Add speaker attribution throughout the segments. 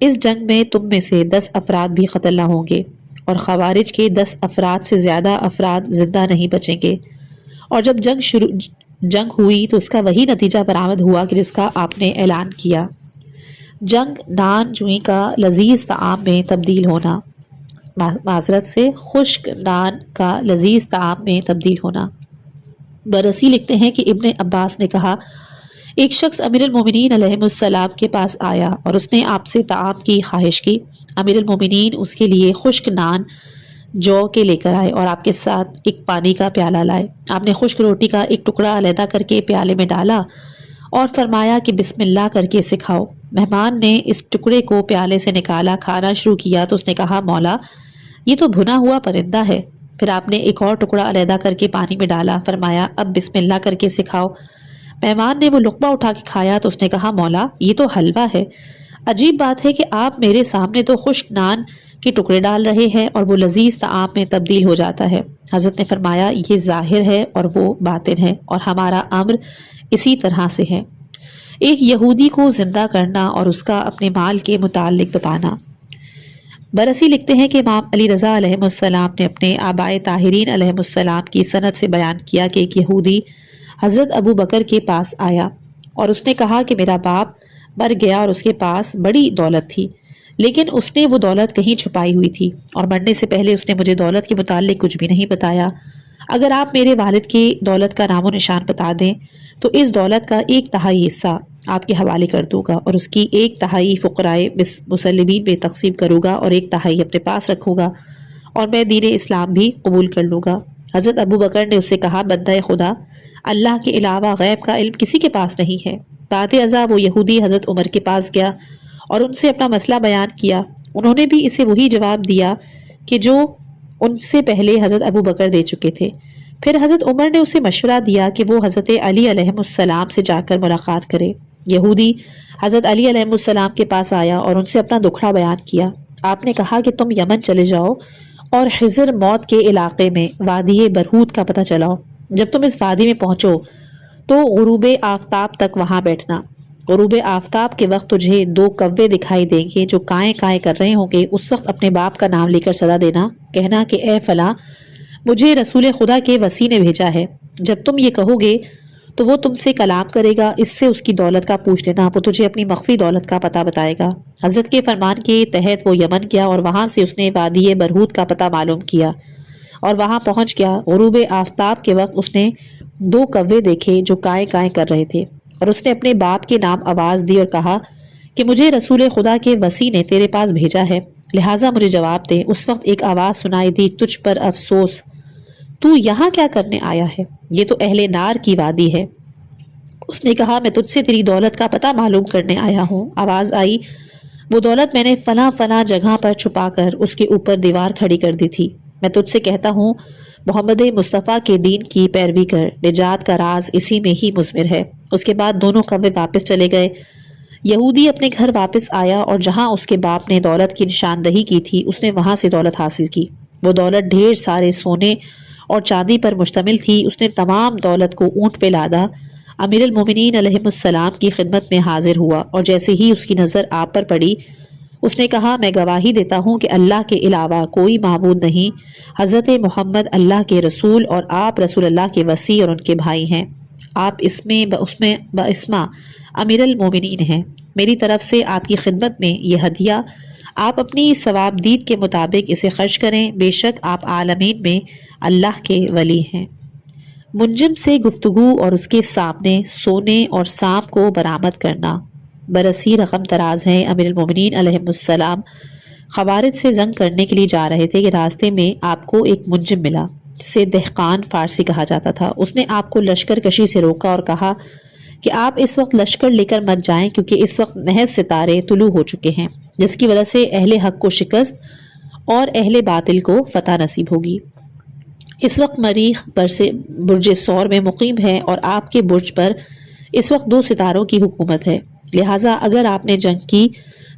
Speaker 1: اس جنگ میں تم میں سے 10 افراد بھی قتل نہ ہوں گے اور خوارج کے 10 افراد سے زیادہ افراد زندہ نہیں بچیں گے۔ اور جب جنگ ہوئی تو اس کا وہی نتیجہ برآمد ہوا کہ جس کا آپ نے اعلان کیا۔ جنگ نان جوئی کا لذیذ طعام میں تبدیل ہونا، معذرت سے خشک نان کا لذیذ طعام میں تبدیل ہونا۔ برسی لکھتے ہیں کہ ابن عباس نے کہا، ایک شخص امیر المومنین علیہ السلام کے پاس آیا اور اس نے آپ سے طعام کی خواہش کی۔ امیر المومنین اس کے لیے خشک نان جو کے لے کر آئے اور آپ کے ساتھ ایک پانی کا پیالہ لائے۔ آپ نے خشک روٹی کا ایک ٹکڑا علیحدہ کر کے پیالے میں ڈالا اور فرمایا کہ بسم اللہ کر کے اسے کھاؤ۔ مہمان نے اس ٹکڑے کو پیالے سے نکالا، کھانا شروع کیا تو اس نے کہا، مولا یہ تو بھنا ہوا پرندہ ہے۔ پھر آپ نے ایک اور ٹکڑا علیحدہ کر کے پانی میں ڈالا، فرمایا اب بسم اللہ کر کے اسے کھاؤ۔ مہمان نے وہ لقمہ اٹھا کے کھایا تو اس نے کہا، مولا یہ تو حلوہ ہے۔ عجیب بات ہے کہ آپ میرے سامنے تو خشک نان کے ٹکڑے ڈال رہے ہیں اور وہ لذیذ طعام میں تبدیل ہو جاتا ہے۔ حضرت نے فرمایا، یہ ظاہر ہے اور وہ باطن ہے، اور ہمارا امر اسی طرح سے ہے۔ ایک یہودی کو زندہ کرنا اور اس کا اپنے مال کے متعلق بتانا۔ برسی لکھتے ہیں کہ امام علی رضا علیہ السلام نے اپنے آبائے طاہرین علیہ السلام کی سند سے بیان کیا کہ ایک یہودی حضرت ابو بکر کے پاس آیا اور اس نے کہا کہ میرا باپ مر گیا اور اس کے پاس بڑی دولت تھی، لیکن اس نے وہ دولت کہیں چھپائی ہوئی تھی اور مرنے سے پہلے اس نے مجھے دولت کے متعلق کچھ بھی نہیں بتایا۔ اگر آپ میرے والد کی دولت کا نام و نشان بتا دیں تو اس دولت کا 1/3 حصہ آپ کے حوالے کر دوں گا اور اس کی 1/3 فقرائے مسلمین میں تقسیم کروں گا اور 1/3 اپنے پاس رکھوں گا، اور میں دین اسلام بھی قبول کر لوں گا۔ حضرت ابو بکر نے اس سے کہا، بندہ خدا، اللہ کے علاوہ غیب کا علم کسی کے پاس نہیں ہے۔ بعد ازاں وہ یہودی حضرت عمر کے پاس گیا اور ان سے اپنا مسئلہ بیان کیا۔ انہوں نے بھی اسے وہی جواب دیا کہ جو ان سے پہلے حضرت ابو بکر دے چکے تھے۔ پھر حضرت عمر نے اسے مشورہ دیا کہ وہ حضرت علی علیہ السلام سے جا کر ملاقات کرے۔ یہودی حضرت علی علیہ السلام کے پاس آیا اور ان سے اپنا دکھڑا بیان کیا۔ آپ نے کہا کہ تم یمن چلے جاؤ اور حضر موت کے علاقے میں وادی برہوت کا پتہ چلاؤ۔ جب تم اس وادی میں پہنچو تو غروب آفتاب تک وہاں بیٹھنا۔ غروب آفتاب کے وقت تجھے 2 کوے دکھائی دیں گے جو کائیں کائیں کر رہے ہوں گے۔ اس وقت اپنے باپ کا نام لے کر صدا دینا، کہنا کہ اے فلاں، مجھے رسول خدا کے وصی نے بھیجا ہے۔ جب تم یہ کہو گے تو وہ تم سے کلام کرے گا، اس سے اس کی دولت کا پوچھ لینا، وہ تجھے اپنی مخفی دولت کا پتہ بتائے گا۔ حضرت کے فرمان کے تحت وہ یمن گیا اور وہاں سے اس نے وادی برہوت کا پتہ معلوم کیا اور وہاں پہنچ گیا۔ غروب آفتاب کے وقت اس نے 2 کوے دیکھے جو کائیں کائیں کر رہے تھے، اور اس نے اپنے باپ کے نام آواز دی اور کہا کہ مجھے رسول خدا کے وصی نے تیرے پاس بھیجا ہے، لہٰذا مجھے جواب دے۔ اس وقت ایک آواز سنائی دی، تجھ پر افسوس، تو یہاں کیا کرنے آیا ہے؟ یہ تو اہل نار کی وادی ہے۔ اس نے کہا، میں تجھ سے تیری دولت کا پتہ معلوم کرنے آیا ہوں۔ آواز آئی، وہ دولت میں نے فلاں فلاں جگہ پر چھپا کر اس کے اوپر دیوار کھڑی کر دی تھی۔ میں تجھ سے کہتا ہوں، محمد مصطفیٰ کے دین کی پیروی کر، نجات کا راز اسی میں ہی مضمر ہے۔ اس کے بعد دونوں کوے واپس چلے گئے۔ یہودی اپنے گھر واپس آیا اور جہاں اس کے باپ نے دولت کی نشاندہی کی تھی اس نے وہاں سے دولت حاصل کی۔ وہ دولت ڈھیر سارے سونے اور چاندی پر مشتمل تھی۔ اس نے تمام دولت کو اونٹ پہ لادا، امیر المومنین علیہ السلام کی خدمت میں حاضر ہوا، اور جیسے ہی اس کی نظر آپ پر پڑی اس نے کہا، میں گواہی دیتا ہوں کہ اللہ کے علاوہ کوئی معبود نہیں، حضرت محمد اللہ کے رسول اور آپ رسول اللہ کے وصی اور ان کے بھائی ہیں، آپ اس میں باسما امیر المومنین ہیں۔ میری طرف سے آپ کی خدمت میں یہ ہدیہ، آپ اپنی ثواب دید کے مطابق اسے خرچ کریں، بے شک آپ عالمین میں اللہ کے ولی ہیں۔ منجم سے گفتگو اور اس کے سامنے سونے اور سانپ کو برآمد کرنا۔ برسی رقم تراز ہیں، امیر المومنین علیہ السلام خوارج سے جنگ کرنے کے لیے جا رہے تھے کہ راستے میں آپ کو ایک منجم ملا جسے دہقان فارسی کہا جاتا تھا۔ اس نے آپ کو لشکر کشی سے روکا اور کہا کہ آپ اس وقت لشکر لے کر مت جائیں کیونکہ اس وقت محض ستارے طلوع ہو چکے ہیں، جس کی وجہ سے اہل حق کو شکست اور اہل باطل کو فتح نصیب ہوگی۔ اس وقت مریخ برج سور میں مقیم ہے اور آپ کے برج پر اس وقت 2 ستاروں کی حکومت ہے، لہٰذا اگر آپ نے جنگ کی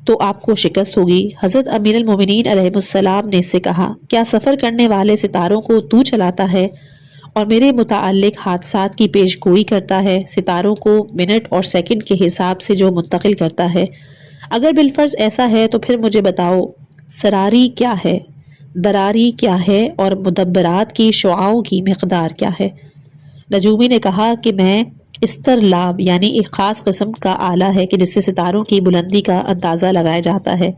Speaker 1: تو آپ کو شکست ہوگی۔ حضرت امیر المومنین علیہ السلام نے اس سے کہا، کیا سفر کرنے والے ستاروں کو تو چلاتا ہے اور میرے متعلق حادثات کی پیش گوئی کرتا ہے؟ ستاروں کو منٹ اور سیکنڈ کے حساب سے جو منتقل کرتا ہے، اگر بالفرض ایسا ہے تو پھر مجھے بتاؤ، سراری کیا ہے، دراری کیا ہے، اور مدبرات کی شعاؤں کی مقدار کیا ہے؟ نجومی نے کہا کہ میں استرلاب یعنی ایک خاص قسم کا آلہ ہے کہ جس سے ستاروں کی بلندی کا اندازہ لگایا جاتا ہے۔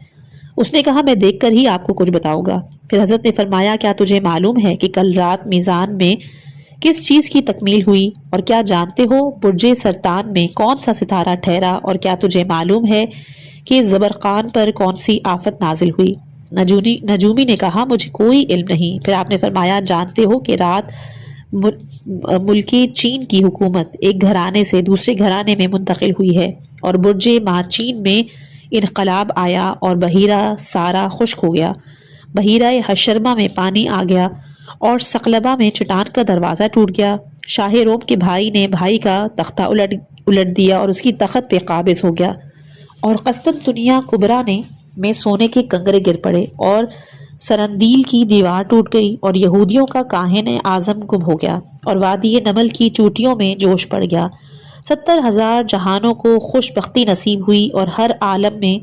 Speaker 1: اس نے کہا میں دیکھ کر ہی آپ کو کچھ بتاؤں گا۔ پھر حضرت نے فرمایا کیا تجھے معلوم ہے کہ کل رات میزان میں کس چیز کی تکمیل ہوئی، اور کیا جانتے ہو برج سرطان میں کون سا ستارہ ٹھہرا، اور کیا تجھے معلوم ہے کہ زبرقان پر کون سی آفت نازل ہوئی؟ نجومی نے کہا مجھے کوئی علم نہیں۔ پھر آپ نے فرمایا جانتے ہو کہ رات ملک چین کی حکومت ایک گھرانے سے دوسرے گھرانے میں منتقل ہوئی ہے، اور برج ماچین میں انقلاب آیا اور بحیرہ سارا خشک ہو گیا، بحیرہ حشرمہ میں پانی آ گیا، اور سقلبہ میں چٹان کا دروازہ ٹوٹ گیا۔ شاہ روم کے بھائی نے بھائی کا تختہ الٹ دیا اور اس کی تخت پہ قابض ہو گیا، اور قسطنطنیہ کبریٰ میں سونے کے کنگرے گر پڑے، اور سرندیل کی دیوار ٹوٹ گئی، اور یہودیوں کا کاہن اعظم گم ہو گیا، اور وادی نمل کی چوٹیوں میں جوش پڑ گیا۔ 70,000 جہانوں کو خوش بختی نصیب ہوئی، اور ہر عالم میں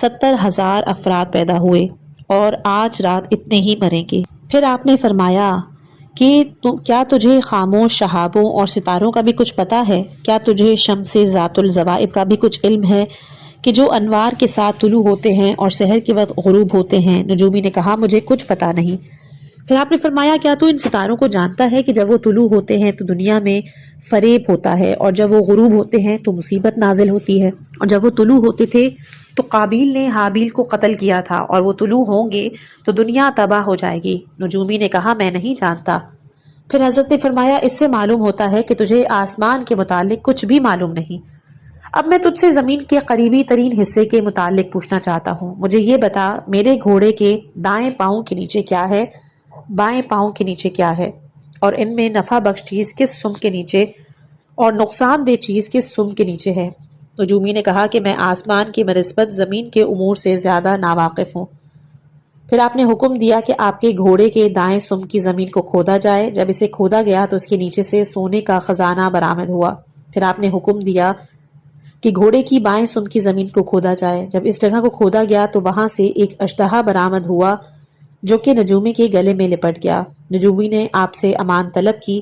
Speaker 1: 70,000 افراد پیدا ہوئے، اور آج رات اتنے ہی مریں گے۔ پھر آپ نے فرمایا کہ کیا تجھے خاموش شہابوں اور ستاروں کا بھی کچھ پتا ہے؟ کیا تجھے شمس ذات الزوائب کا بھی کچھ علم ہے کہ جو انوار کے ساتھ طلوع ہوتے ہیں اور سحر کے وقت غروب ہوتے ہیں؟ نجومی نے کہا مجھے کچھ پتا نہیں۔ پھر آپ نے فرمایا کیا تو ان ستاروں کو جانتا ہے کہ جب وہ طلوع ہوتے ہیں تو دنیا میں فریب ہوتا ہے، اور جب وہ غروب ہوتے ہیں تو مصیبت نازل ہوتی ہے، اور جب وہ طلوع ہوتے تھے تو قابیل نے حابیل کو قتل کیا تھا، اور وہ طلوع ہوں گے تو دنیا تباہ ہو جائے گی؟ نجومی نے کہا میں نہیں جانتا۔ پھر حضرت نے فرمایا اس سے معلوم ہوتا ہے کہ تجھے آسمان کے متعلق کچھ بھی معلوم نہیں۔ اب میں تجھ سے زمین کے قریبی ترین حصے کے متعلق پوچھنا چاہتا ہوں۔ مجھے یہ بتا میرے گھوڑے کے دائیں پاؤں کے نیچے کیا ہے، بائیں پاؤں کے نیچے کیا ہے، اور ان میں نفع بخش چیز کس سم کے نیچے اور نقصان دہ چیز کس سم کے نیچے ہے؟ نجومی نے کہا کہ میں آسمان کی بنسبت زمین کے امور سے زیادہ ناواقف ہوں۔ پھر آپ نے حکم دیا کہ آپ کے گھوڑے کے دائیں سم کی زمین کو کھودا جائے۔ جب اسے کھودا گیا تو اس کے نیچے سے سونے کا خزانہ برآمد ہوا۔ پھر آپ نے حکم دیا کہ گھوڑے کی بائیں سم کی زمین کو کھودا جائے۔ جب اس جگہ کو کھودا گیا تو وہاں سے ایک اشتہا برآمد ہوا جو کہ نجومی کے گلے میں لپٹ گیا۔ نجومی نے آپ سے امان طلب کی۔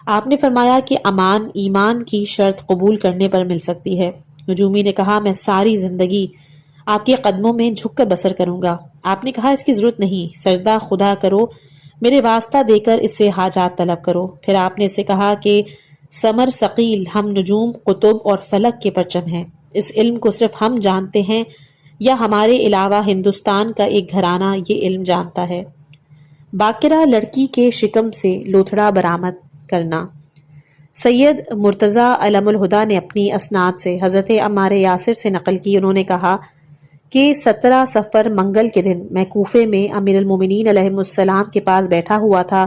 Speaker 1: آپ نے فرمایا کہ امان ایمان کی شرط قبول کرنے پر مل سکتی ہے۔ نجومی نے کہا میں ساری زندگی آپ کے قدموں میں جھک کر بسر کروں گا۔ آپ نے کہا اس کی ضرورت نہیں، سجدہ خدا کرو، میرے واسطہ دے کر اس سے حاجات طلب کرو۔ پھر آپ نے اسے کہا کہ سمر ثقیل ہم نجوم قطب اور فلک کے پرچم ہیں، اس علم کو صرف ہم جانتے ہیں یا ہمارے علاوہ ہندوستان کا ایک گھرانہ یہ علم جانتا ہے؟ باقرہ لڑکی کے شکم سے لوتھڑا برآمد کرنا۔ سید مرتضیٰ علم الہدا نے اپنی اسناد سے حضرت عمار یاسر سے نقل کی، انہوں نے کہا کہ 17 صفر منگل کے دن میں کوفے میں امیر المومنین علیہ السلام کے پاس بیٹھا ہوا تھا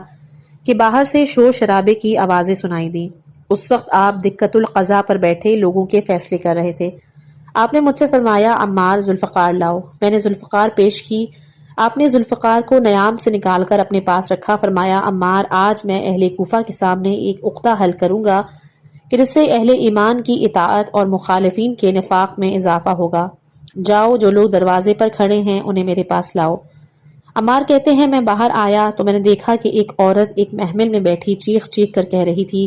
Speaker 1: کہ باہر سے شور شرابے کی آوازیں سنائی دیں۔ اس وقت آپ دقت القضاء پر بیٹھے لوگوں کے فیصلے کر رہے تھے۔ آپ نے مجھ سے فرمایا عمار ذوالفقار لاؤ۔ میں نے ذوالفقار پیش کی۔ آپ نے ذوالفقار کو نیام سے نکال کر اپنے پاس رکھا۔ فرمایا عمار آج میں اہل کوفہ کے سامنے ایک عقدہ حل کروں گا کہ جس سے اہل ایمان کی اطاعت اور مخالفین کے نفاق میں اضافہ ہوگا۔ جاؤ جو لوگ دروازے پر کھڑے ہیں انہیں میرے پاس لاؤ۔ عمار کہتے ہیں میں باہر آیا تو میں نے دیکھا کہ ایک عورت ایک محمل میں بیٹھی چیخ چیخ کر کہہ رہی تھی،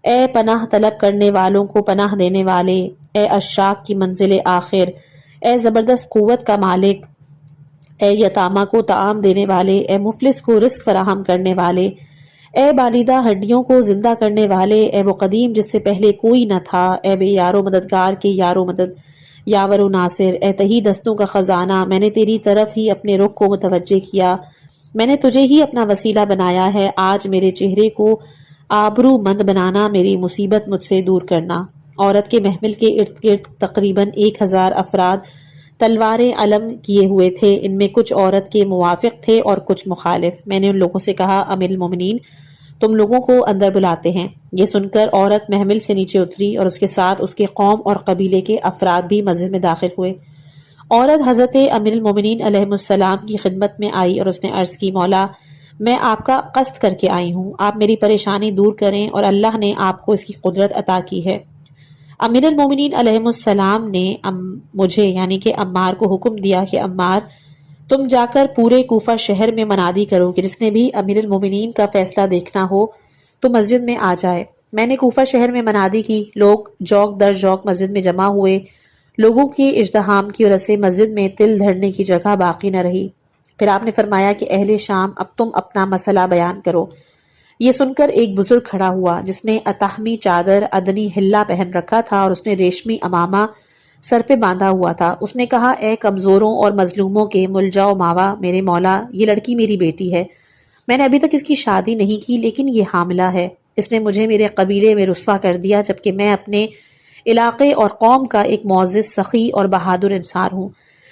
Speaker 1: اے پناہ طلب کرنے والوں کو پناہ دینے والے، اے عشاق کی منزل آخر، اے زبردست قوت کا مالک، اے یتامہ کو طعام دینے والے، اے مفلس کو رزق فراہم کرنے والے، اے بالیدہ ہڈیوں کو زندہ کرنے والے، اے وہ قدیم جس سے پہلے کوئی نہ تھا، اے بے یار و مددگار کے یار و مدد، یاور و ناصر، اے تہی دستوں کا خزانہ، میں نے تیری طرف ہی اپنے رخ کو متوجہ کیا، میں نے تجھے ہی اپنا وسیلہ بنایا ہے، آج میرے چہرے کو آبرو مند بنانا، میری مصیبت مجھ سے دور کرنا۔ عورت کے محمل کے ارد گرد تقریباً 1000 افراد تلواریں علم کیے ہوئے تھے، ان میں کچھ عورت کے موافق تھے اور کچھ مخالف۔ میں نے ان لوگوں سے کہا امیر المومنین تم لوگوں کو اندر بلاتے ہیں۔ یہ سن کر عورت محمل سے نیچے اتری اور اس کے ساتھ اس کے قوم اور قبیلے کے افراد بھی مسجد میں داخل ہوئے۔ عورت حضرت امیر المومنین علیہ السلام کی خدمت میں آئی اور اس نے عرض کی مولا میں آپ کا قصد کر کے آئی ہوں، آپ میری پریشانی دور کریں، اور اللہ نے آپ کو اس کی قدرت عطا کی ہے۔ امیر المومنین علیہ السلام نے مجھے یعنی کہ عمار کو حکم دیا کہ عمار تم جا کر پورے کوفہ شہر میں منادی کرو کہ جس نے بھی امیر المومنین کا فیصلہ دیکھنا ہو تو مسجد میں آ جائے۔ میں نے کوفہ شہر میں منادی کی، لوگ جوق در جوق مسجد میں جمع ہوئے، لوگوں کے اجتحام کی وجہ سے مسجد میں تل دھرنے کی جگہ باقی نہ رہی۔ پھر آپ نے فرمایا کہ اہل شام اب تم اپنا مسئلہ بیان کرو۔ یہ سن کر ایک بزرگ کھڑا ہوا جس نے اتحمی چادر ادنی ہلا پہن رکھا تھا اور اس نے ریشمی امامہ سر پہ باندھا ہوا تھا۔ اس نے کہا، اے کمزوروں اور مظلوموں کے ملجا و ماوا میرے مولا، یہ لڑکی میری بیٹی ہے، میں نے ابھی تک اس کی شادی نہیں کی لیکن یہ حاملہ ہے۔ اس نے مجھے میرے قبیلے میں رسوا کر دیا جبکہ میں اپنے علاقے اور قوم کا ایک معزز سخی اور بہادر انسان ہوں۔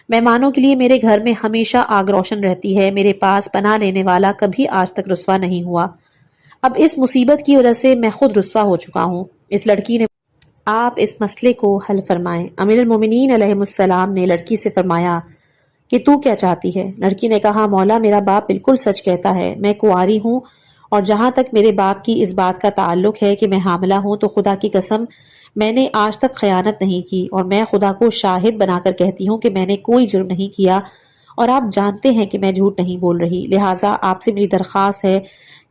Speaker 1: مہمانوں کے لیے میرے گھر میں ہمیشہ آگ روشن رہتی ہے، میرے پاس پناہ لینے والا کبھی آج تک رسوا نہیں ہوا۔ اب اس مصیبت کی وجہ سے میں خود رسوا ہو چکا ہوں۔ اس لڑکی نے آپ اس مسئلے کو حل فرمائیں۔ امیر المومنین علیہ السلام نے لڑکی سے فرمایا کہ تو کیا چاہتی ہے؟ لڑکی نے کہا، مولا میرا باپ بالکل سچ کہتا ہے، میں کنواری ہوں اور جہاں تک میرے باپ کی اس بات کا تعلق ہے کہ میں حاملہ ہوں تو خدا کی قسم میں نے آج تک خیانت نہیں کی، اور میں خدا کو شاہد بنا کر کہتی ہوں کہ میں نے کوئی جرم نہیں کیا اور آپ جانتے ہیں کہ میں جھوٹ نہیں بول رہی، لہٰذا آپ سے میری درخواست ہے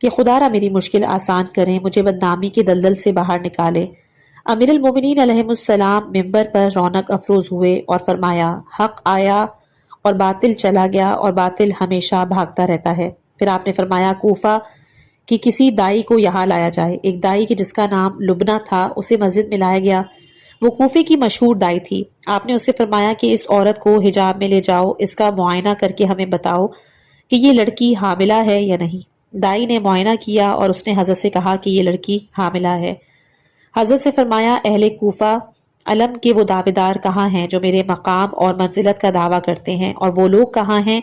Speaker 1: کہ خدا را میری مشکل آسان کریں، مجھے بدنامی کے دلدل سے باہر نکالے۔ امیر المومنین علیہ السلام ممبر پر رونق افروز ہوئے اور فرمایا، حق آیا اور باطل چلا گیا اور باطل ہمیشہ بھاگتا رہتا ہے۔ پھر آپ نے فرمایا، کوفہ کہ کسی دائی کو یہاں لایا جائے۔ ایک دائی کی جس کا نام لبنہ تھا اسے مسجد میں لایا گیا۔ وہ کوفے کی مشہور دائی تھی۔ آپ نے اس سے فرمایا کہ اس عورت کو حجاب میں لے جاؤ، اس کا معائنہ کر کے ہمیں بتاؤ کہ یہ لڑکی حاملہ ہے یا نہیں۔ دائی نے معائنہ کیا اور اس نے حضرت سے کہا کہ یہ لڑکی حاملہ ہے۔ حضرت سے فرمایا، اہل کوفہ علم کے وہ دعوے دار کہاں ہیں جو میرے مقام اور منزلت کا دعویٰ کرتے ہیں، اور وہ لوگ کہاں ہیں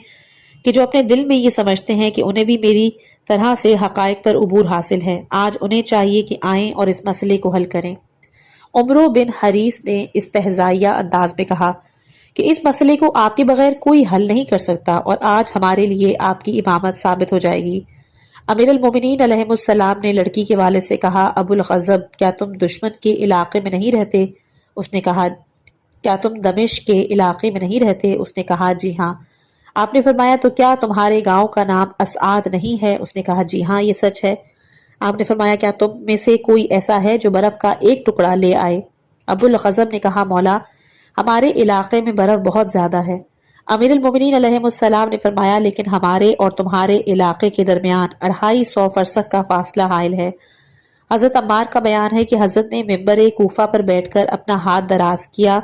Speaker 1: کہ جو اپنے دل میں یہ سمجھتے ہیں کہ انہیں بھی میری طرح سے حقائق پر عبور حاصل ہے۔ آج انہیں چاہیے کہ آئیں اور اس مسئلے کو حل کریں۔ عمرو بن حریث نے استہزائیہ انداز میں کہا کہ اس مسئلے کو آپ کے بغیر کوئی حل نہیں کر سکتا، اور آج ہمارے لیے آپ کی امامت ثابت ہو جائے گی۔ امیر المومنین علیہ السلام نے لڑکی کے والد سے کہا، ابو الغضب کیا تم دشمن کے علاقے میں نہیں رہتے؟ اس نے کہا، کیا تم دمشق کے علاقے میں نہیں رہتے؟ اس نے کہا، جی ہاں۔ آپ نے فرمایا، تو کیا تمہارے گاؤں کا نام اسعاد نہیں ہے؟ اس نے کہا، جی ہاں یہ سچ ہے۔ آپ نے فرمایا، کیا تم میں سے کوئی ایسا ہے جو برف کا ایک ٹکڑا لے آئے؟ ابو الغضب نے کہا، مولا ہمارے علاقے میں برف بہت زیادہ ہے۔ امیر المومنین علیہ السلام نے فرمایا، لیکن ہمارے اور تمہارے علاقے کے درمیان 250 فرسخ کا فاصلہ حائل ہے۔ حضرت عمار کا بیان ہے کہ حضرت نے ممبر کوفہ پر بیٹھ کر اپنا ہاتھ دراز کیا،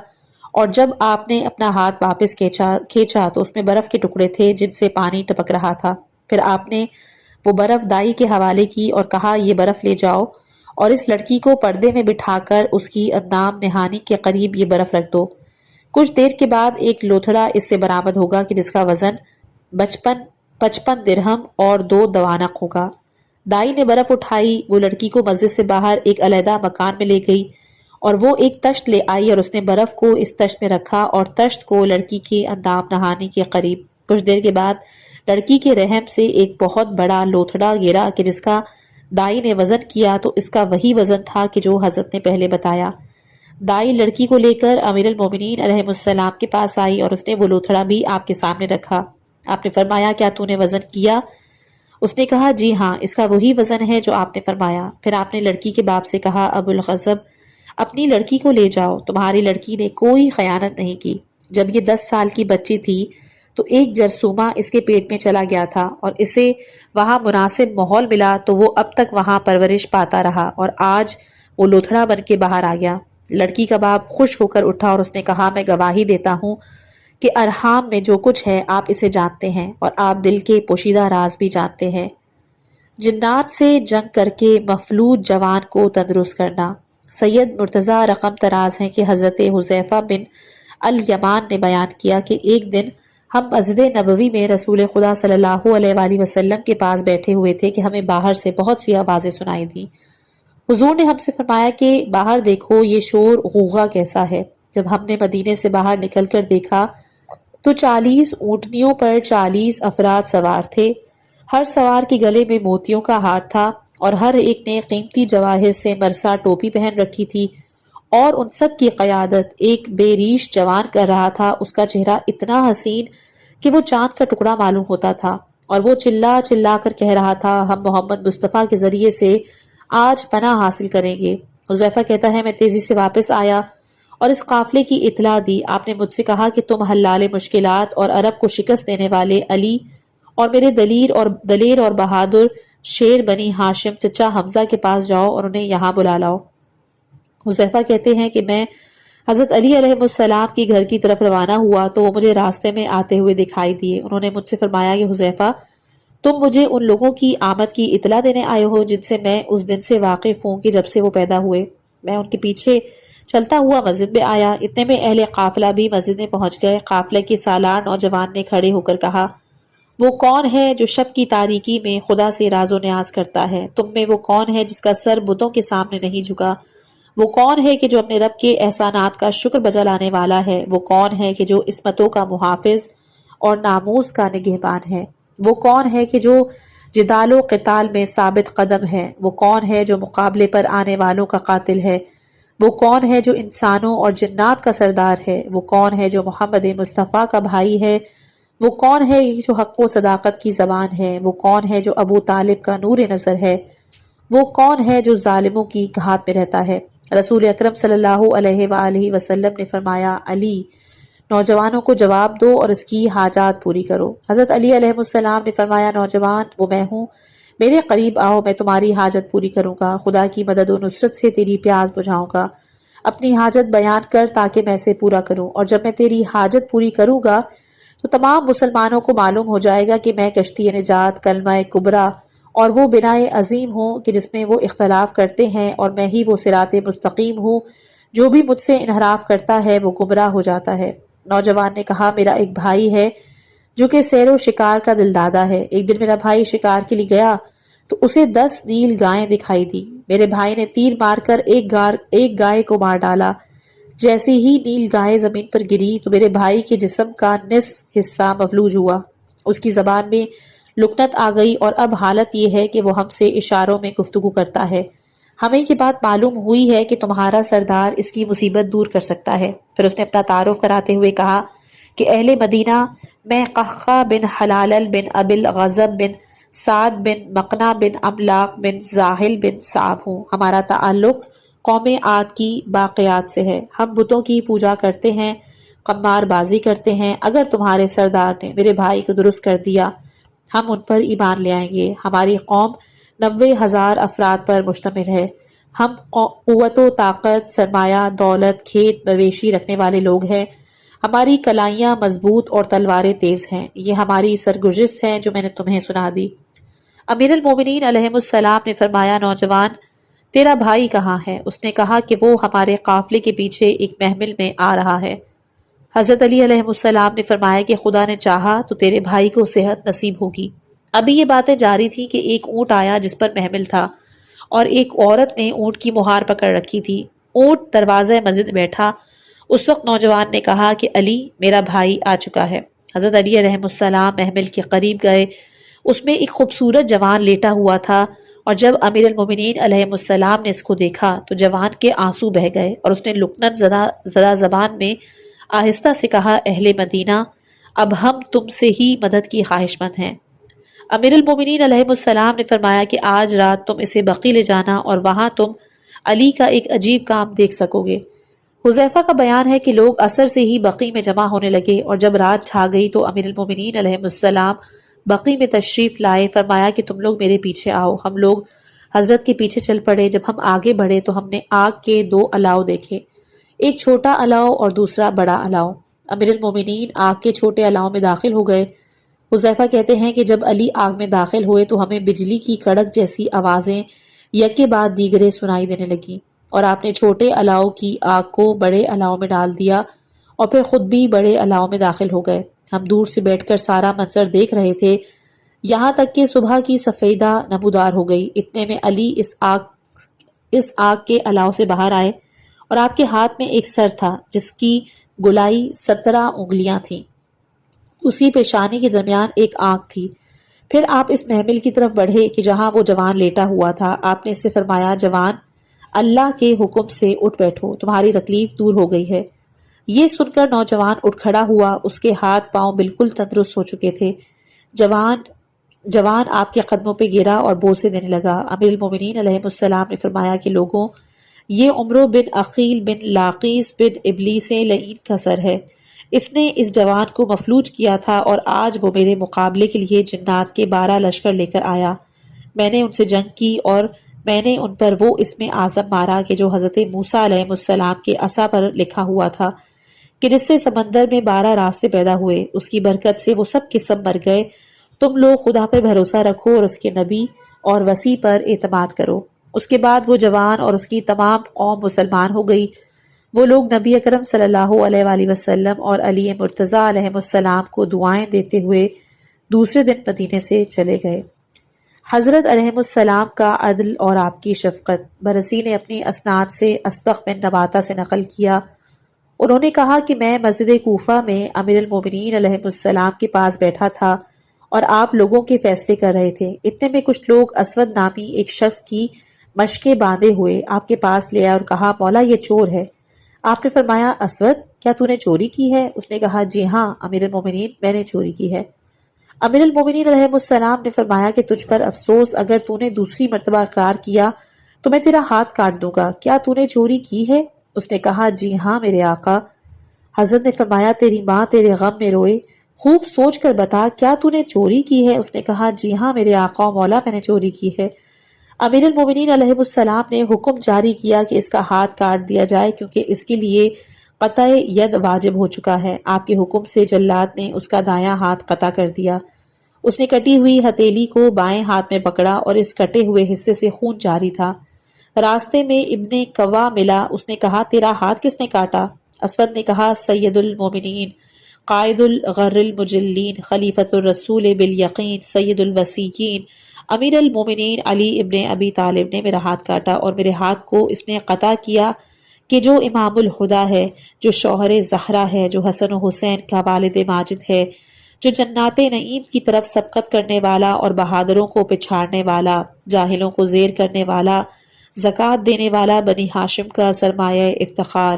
Speaker 1: اور جب آپ نے اپنا ہاتھ واپس کھینچا تو اس میں برف کے ٹکڑے تھے جن سے پانی ٹپک رہا تھا۔ پھر آپ نے وہ برف دائی کے حوالے کی اور کہا، یہ برف لے جاؤ اور اس لڑکی کو پردے میں بٹھا کر اس کی اندام نہانی کے قریب یہ برف رکھ دو۔ کچھ دیر کے بعد ایک لوتھڑا اس سے برآمد ہوگا کہ جس کا وزن 55 درہم اور 2 دوانق ہوگا۔ دائی نے برف اٹھائی، وہ لڑکی کو مسجد سے باہر ایک علیحدہ مکان میں لے گئی اور وہ ایک تشت لے آئی اور اس نے برف کو اس تشت میں رکھا اور تشت کو لڑکی کے اندام نہانی کے قریب۔ کچھ دیر کے بعد لڑکی کے رحم سے ایک بہت بڑا لوتھڑا گرا کہ جس کا دائی نے وزن کیا تو اس کا وہی وزن تھا کہ جو حضرت نے پہلے بتایا۔ دائی لڑکی کو لے کر امیر المومنین علیہ السلام کے پاس آئی اور اس نے وہ لوتھڑا بھی آپ کے سامنے رکھا۔ آپ نے فرمایا، کیا تو نے وزن کیا؟ اس نے کہا، جی ہاں اس کا وہی وزن ہے جو آپ نے فرمایا۔ پھر آپ نے لڑکی کے باپ سے کہا، ابو الغضب اپنی لڑکی کو لے جاؤ، تمہاری لڑکی نے کوئی خیانت نہیں کی۔ جب یہ 10 سال کی بچی تھی تو ایک جرثومہ اس کے پیٹ میں چلا گیا تھا اور اسے وہاں مناسب ماحول ملا تو وہ اب تک وہاں پرورش پاتا رہا اور آج وہ لوتھڑا بن کے باہر آ گیا۔ لڑکی کا باپ خوش ہو کر اٹھا اور اس نے کہا، میں گواہی دیتا ہوں کہ ارحام میں جو کچھ ہے آپ اسے جانتے ہیں اور آپ دل کے پوشیدہ راز بھی جانتے ہیں۔ جنات سے جنگ کر کے مفلوج جوان کو تندرست کرنا۔ سید مرتضی رقم تراز ہیں کہ حضرت حذیفہ بن الیمان نے بیان کیا کہ ایک دن ہم مسجد نبوی میں رسول خدا صلی اللہ علیہ وآلہ وسلم کے پاس بیٹھے ہوئے تھے کہ ہمیں باہر سے بہت سی آوازیں سنائی دیں۔ حضور نے ہم سے فرمایا کہ باہر دیکھو یہ شور غوغا کیسا ہے۔ جب ہم نے مدینے سے باہر نکل کر دیکھا تو 40 اونٹنیوں پر 40 افراد سوار تھے۔ ہر سوار کے گلے میں موتیوں کا ہار تھا اور ہر ایک نے قیمتی جواہر سے مرصع ٹوپی پہن رکھی تھی اور ان سب کی قیادت ایک بے ریش جوان کر رہا تھا۔ اس کا چہرہ اتنا حسین کہ وہ چاند کا ٹکڑا معلوم ہوتا تھا، اور وہ چلا چلا کر کہہ رہا تھا، ہم محمد مصطفیٰ کے ذریعے سے آج پناہ حاصل کریں گے۔ حذیفہ کہتا ہے، میں تیزی سے واپس آیا اور اس قافلے کی اطلاع دی۔ آپ نے مجھ سے کہا کہ تم حلال مشکلات اور عرب کو شکست دینے والے علی اور میرے دلیر اور بہادر شیر بنی ہاشم چچا حمزہ کے پاس جاؤ اور انہیں یہاں بلا لاؤ۔ حذیفہ کہتے ہیں کہ میں حضرت علی علیہ السلام کی گھر کی طرف روانہ ہوا تو وہ مجھے راستے میں آتے ہوئے دکھائی دیے۔ انہوں نے مجھ سے فرمایا کہ حذیفہ، تم مجھے ان لوگوں کی آمد کی اطلاع دینے آئے ہو جن سے میں اس دن سے واقف ہوں کہ جب سے وہ پیدا ہوئے۔ میں ان کے پیچھے چلتا ہوا مسجد میں آیا۔ اتنے میں اہل قافلہ بھی مسجد میں پہنچ گئے۔ قافلہ کے سالار نوجوان نے کھڑے ہو کر کہا، وہ کون ہے جو شب کی تاریکی میں خدا سے راز و نیاز کرتا ہے؟ تم میں وہ کون ہے جس کا سر بتوں کے سامنے نہیں جھکا؟ وہ کون ہے کہ جو اپنے رب کے احسانات کا شکر بجا لانے والا ہے؟ وہ کون ہے کہ جو عصمتوں کا محافظ اور ناموس کا نگہبان ہے؟ وہ کون ہے کہ جو جدال و قتال میں ثابت قدم ہے؟ وہ کون ہے جو مقابلے پر آنے والوں کا قاتل ہے؟ وہ کون ہے جو انسانوں اور جنات کا سردار ہے؟ وہ کون ہے جو محمد مصطفیٰ کا بھائی ہے؟ وہ کون ہے جو حق و صداقت کی زبان ہے؟ وہ کون ہے جو ابو طالب کا نور نظر ہے؟ وہ کون ہے جو ظالموں کی گھات میں رہتا ہے؟ رسول اکرم صلی اللہ علیہ وآلہ وسلم نے فرمایا، علی، نوجوانوں کو جواب دو اور اس کی حاجات پوری کرو۔ حضرت علی علیہ السلام نے فرمایا، نوجوان، وہ میں ہوں، میرے قریب آؤ، میں تمہاری حاجت پوری کروں گا، خدا کی مدد و نصرت سے تیری پیاس بجھاؤں گا۔ اپنی حاجت بیان کر تاکہ میں اسے پورا کروں، اور جب میں تیری حاجت پوری کروں گا تو تمام مسلمانوں کو معلوم ہو جائے گا کہ میں کشتی نجات، کلمہ کبریٰ اور وہ بنائے عظیم ہوں کہ جس میں وہ اختلاف کرتے ہیں، اور میں ہی وہ صراط مستقیم ہوں، جو بھی مجھ سے انحراف کرتا ہے وہ گمراہ ہو جاتا ہے۔ نوجوان نے کہا، میرا ایک بھائی ہے جو کہ سیر و شکار کا دلدادہ ہے۔ ایک دن میرا بھائی شکار کے لیے گیا تو اسے 10 نیل گائیں دکھائی دی۔ میرے بھائی نے تیر مار کر ایک گائے کو مار ڈالا۔ جیسے ہی نیل گائے زمین پر گری تو میرے بھائی کے جسم کا نصف حصہ مفلوج ہوا، اس کی زبان میں لکنت آ گئی، اور اب حالت یہ ہے کہ وہ ہم سے اشاروں میں گفتگو کرتا ہے۔ ہمیں یہ بات معلوم ہوئی ہے کہ تمہارا سردار اس کی مصیبت دور کر سکتا ہے۔ پھر اس نے اپنا تعارف کراتے ہوئے کہا کہ اہل مدینہ، میں قحقہ بن حلالل بن ابل غضب بن سعد بن مقنع بن املاق بن زاحل بن صعب ہوں۔ ہمارا تعلق قوم عاد کی باقیات سے ہے۔ ہم بتوں کی پوجا کرتے ہیں، قمار بازی کرتے ہیں۔ اگر تمہارے سردار نے میرے بھائی کو درست کر دیا، ہم ان پر ایمان لے آئیں گے۔ ہماری قوم 90,000 افراد پر مشتمل ہے۔ ہم قوت و طاقت، سرمایہ، دولت، کھیت مویشی رکھنے والے لوگ ہیں۔ ہماری کلائیاں مضبوط اور تلواریں تیز ہیں۔ یہ ہماری سرگزشت ہے جو میں نے تمہیں سنا دی۔ امیر المومنین علیہ السلام نے فرمایا، نوجوان، تیرا بھائی کہاں ہے؟ اس نے کہا کہ وہ ہمارے قافلے کے پیچھے ایک محمل میں آ رہا ہے۔ حضرت علی علیہ السلام نے فرمایا کہ خدا نے چاہا تو تیرے بھائی کو صحت نصیب ہوگی۔ ابھی یہ باتیں جاری تھی کہ ایک اونٹ آیا جس پر محمل تھا، اور ایک عورت نے اونٹ کی مہار پکڑ رکھی تھی۔ اونٹ دروازہ مسجد بیٹھا۔ اس وقت نوجوان نے کہا کہ علی، میرا بھائی آ چکا ہے۔ حضرت علی علیہ السلام محمل کے قریب گئے۔ اس میں ایک خوبصورت جوان لیٹا ہوا تھا، اور جب امیر المومنین علیہ السلام نے اس کو دیکھا تو جوان کے آنسو بہہ گئے، اور اس نے لکنت زدہ زبان میں آہستہ سے کہا، اہل مدینہ، اب ہم تم سے ہی مدد کی خواہش مند ہیں۔ امیر المومنین علیہ السلام نے فرمایا کہ آج رات تم اسے بقی لے جانا، اور وہاں تم علی کا ایک عجیب کام دیکھ سکو گے۔ حذیفہ کا بیان ہے کہ لوگ عصر سے ہی بقی میں جمع ہونے لگے، اور جب رات چھا گئی تو امیر المومنین علیہ السلام بقی میں تشریف لائے۔ فرمایا کہ تم لوگ میرے پیچھے آؤ۔ ہم لوگ حضرت کے پیچھے چل پڑے۔ جب ہم آگے بڑھے تو ہم نے آگ کے 2 الاؤ دیکھے، ایک چھوٹا الاؤ اور دوسرا بڑا الاؤ۔ امیر المومنین آگ کے چھوٹے الاؤ میں داخل ہو گئے۔ حذیفہ کہتے ہیں کہ جب علی آگ میں داخل ہوئے تو ہمیں بجلی کی کڑک جیسی آوازیں یکے بعد دیگرے سنائی دینے لگیں، اور آپ نے چھوٹے الاؤ کی آگ کو بڑے الاؤ میں ڈال دیا، اور پھر خود بھی بڑے الاؤ میں داخل ہو گئے۔ ہم دور سے بیٹھ کر سارا منظر دیکھ رہے تھے، یہاں تک کہ صبح کی سفیدہ نمودار ہو گئی۔ اتنے میں علی اس آگ کے الاؤ سے باہر آئے، اور آپ کے ہاتھ میں ایک سر تھا جس کی گولائی 17 انگلیاں تھیں۔ اسی پیشانی کے درمیان ایک آنکھ تھی۔ پھر آپ اس محمل کی طرف بڑھے کہ جہاں وہ جوان لیٹا ہوا تھا۔ آپ نے اس سے فرمایا، جوان، اللہ کے حکم سے اٹھ بیٹھو، تمہاری تکلیف دور ہو گئی ہے۔ یہ سن کر نوجوان اٹھ کھڑا ہوا، اس کے ہاتھ پاؤں بالکل تندرست ہو چکے تھے۔ جوان آپ کے قدموں پہ گرا اور بوسے دینے لگا۔ امیر المومنین علیہ السلام نے فرمایا کہ لوگوں، یہ عمرو بن عقیل بن لاقیس بن ابلیس لعین کا سر ہے۔ اس نے اس جوان کو مفلوج کیا تھا اور آج وہ میرے مقابلے کے لیے جنات کے 12 لشکر لے کر آیا۔ میں نے ان سے جنگ کی اور میں نے ان پر وہ اسم اعظم مارا کہ جو حضرت موسیٰ علیہ السلام کے عصا پر لکھا ہوا تھا کہ جس سے سمندر میں 12 راستے پیدا ہوئے، اس کی برکت سے وہ سب کے سب مر گئے۔ تم لوگ خدا پر بھروسہ رکھو اور اس کے نبی اور وصی پر اعتماد کرو۔ اس کے بعد وہ جوان اور اس کی تمام قوم مسلمان ہو گئی۔ وہ لوگ نبی اکرم صلی اللہ علیہ وآلہ وسلم اور علی مرتضیٰ علیہ السلام کو دعائیں دیتے ہوئے دوسرے دن مدینے سے چلے گئے۔ حضرت علیہ السلام کا عدل اور آپ کی شفقت۔ برسی نے اپنی اسناد سے اسبغ بن نباتہ سے نقل کیا، انہوں نے کہا کہ میں مسجد کوفہ میں امیر المومنین علیہ السلام کے پاس بیٹھا تھا اور آپ لوگوں کے فیصلے کر رہے تھے۔ اتنے میں کچھ لوگ اسود نامی ایک شخص کی مشقیں باندھے ہوئے آپ کے پاس لے آئے اور کہا، مولا یہ چور ہے۔ آپ نے فرمایا، اسود کیا تو نے چوری کی ہے؟ اس نے کہا، جی ہاں امیر المومنین، میں نے چوری کی ہے۔ امیر المومنین علیہ السلام نے فرمایا کہ تجھ پر افسوس، اگر تو نے دوسری مرتبہ اقرار کیا تو میں تیرا ہاتھ کاٹ دوں گا۔ کیا تو نے چوری کی ہے؟ اس نے کہا، جی ہاں میرے آقا۔ حضرت نے فرمایا، تیری ماں تیرے غم میں روئے، خوب سوچ کر بتا، کیا تو نے چوری کی ہے؟ اس نے کہا، جی ہاں میرے آقا و مولا، میں نے چوری کی ہے۔ امیر المومنین علیہ السلام نے حکم جاری کیا کہ اس کا ہاتھ کاٹ دیا جائے، کیونکہ اس کے لیے قطع ید واجب ہو چکا ہے۔ آپ کے حکم سے جلاد نے اس کا دایاں ہاتھ قطع کر دیا۔ اس نے کٹی ہوئی ہتھیلی کو بائیں ہاتھ میں پکڑا اور اس کٹے ہوئے حصے سے خون جاری تھا۔ راستے میں ابن کوا ملا، اس نے کہا، تیرا ہاتھ کس نے کاٹا؟ اسود نے کہا، سید المومنین، قائد الغر المجلین، خلیفۃ الرسول بالیقین، سید الوصیین، امیر المومنین علی ابن ابی طالب نے میرا ہاتھ کاٹا اور میرے ہاتھ کو اس نے قطع کیا کہ جو امام الہدا ہے، جو شوہر زہرا ہے، جو حسن و حسین کا والد ماجد ہے، جو جنات نعیم کی طرف سبقت کرنے والا اور بہادروں کو پچھاڑنے والا، جاہلوں کو زیر کرنے والا، زکوٰۃ دینے والا، بنی ہاشم کا سرمایہ افتخار،